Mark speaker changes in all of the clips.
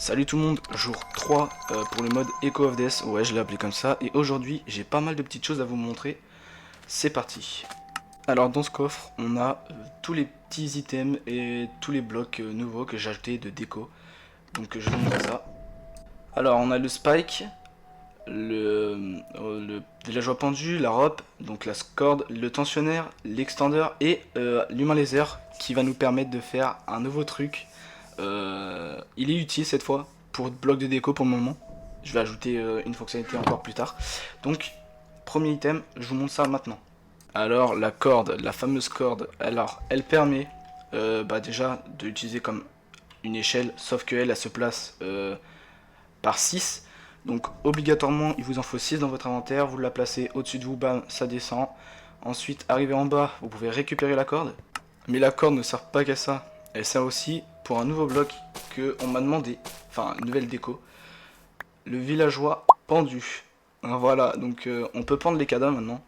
Speaker 1: Salut tout le monde, jour 3 pour le mode Echo of Death, ouais je l'ai appelé comme ça, et aujourd'hui j'ai pas mal de petites choses à vous montrer, c'est parti. Alors dans ce coffre on a tous les petits items et tous les blocs nouveaux que j'ai achetés de déco, donc je vais vous montrer ça. Alors on a le spike, le villageois pendu, la rope, donc la corde, le tensionnaire, l'extender et l'humain laser qui va nous permettre de faire un nouveau truc. Il est utile cette fois pour bloc de déco pour le moment. Je vais ajouter une fonctionnalité encore plus tard. Donc, premier item, je vous montre ça maintenant. Alors, la corde, la fameuse corde, alors elle permet déjà de l'utiliser comme une échelle, sauf qu'elle se place par 6. Donc, obligatoirement, il vous en faut 6 dans votre inventaire. Vous la placez au-dessus de vous, bam, ça descend. Ensuite, arrivé en bas, vous pouvez récupérer la corde. Mais la corde ne sert pas qu'à ça. Elle sert aussi pour un nouveau bloc que on m'a demandé, enfin une nouvelle déco, le villageois pendu. Voilà, donc on peut pendre les cadavres maintenant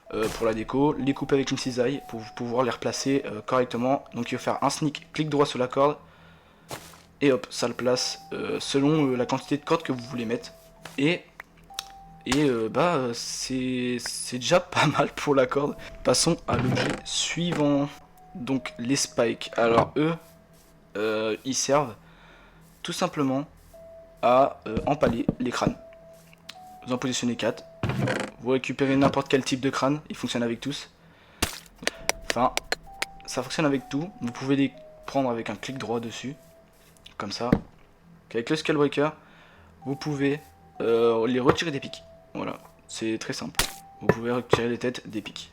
Speaker 1: pour la déco, les couper avec une cisaille pour pouvoir les replacer correctement. Donc il faut faire un sneak, clic droit sur la corde, et hop, ça le place selon la quantité de corde que vous voulez mettre. C'est déjà pas mal pour la corde. Passons à l'objet suivant. Donc les spikes. Alors eux, ils servent tout simplement à empaler les crânes. Vous en positionnez 4. Vous récupérez n'importe quel type de crâne. Il fonctionne avec tous. Enfin, ça fonctionne avec tout. Vous pouvez les prendre avec un clic droit dessus. Comme ça. Avec le Skullbreaker, vous pouvez les retirer des pics. Voilà, c'est très simple. Vous pouvez retirer les têtes des pics.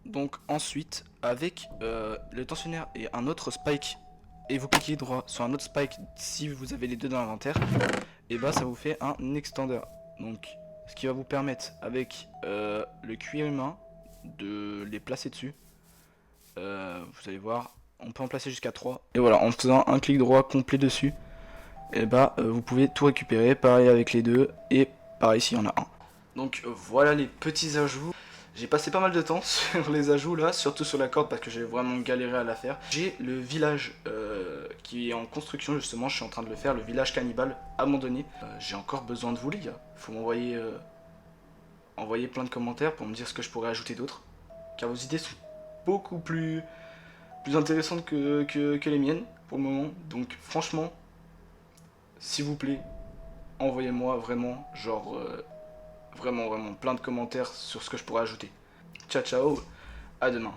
Speaker 1: Donc ensuite, avec le tensionnaire et un autre spike, et vous cliquez droit sur un autre spike si vous avez les deux dans l'inventaire, et bah ça vous fait un extender. Donc ce qui va vous permettre avec le cuir humain de les placer dessus. Vous allez voir, on peut en placer jusqu'à 3. Et voilà, en faisant un clic droit complet dessus, et bah vous pouvez tout récupérer. Pareil avec les deux, et pareil s'il y en a un. Donc voilà les petits ajouts. J'ai passé pas mal de temps sur les ajouts là, surtout sur la corde parce que j'ai vraiment galéré à la faire. J'ai le village qui est en construction justement, je suis en train de le faire, le village cannibale abandonné. J'ai encore besoin de vous les gars. Il faut m'envoyer envoyer plein de commentaires pour me dire ce que je pourrais ajouter d'autre. Car vos idées sont beaucoup plus intéressantes que les miennes pour le moment. Donc franchement, s'il vous plaît, envoyez-moi vraiment genre... vraiment plein de commentaires sur ce que je pourrais ajouter. Ciao ciao, à demain.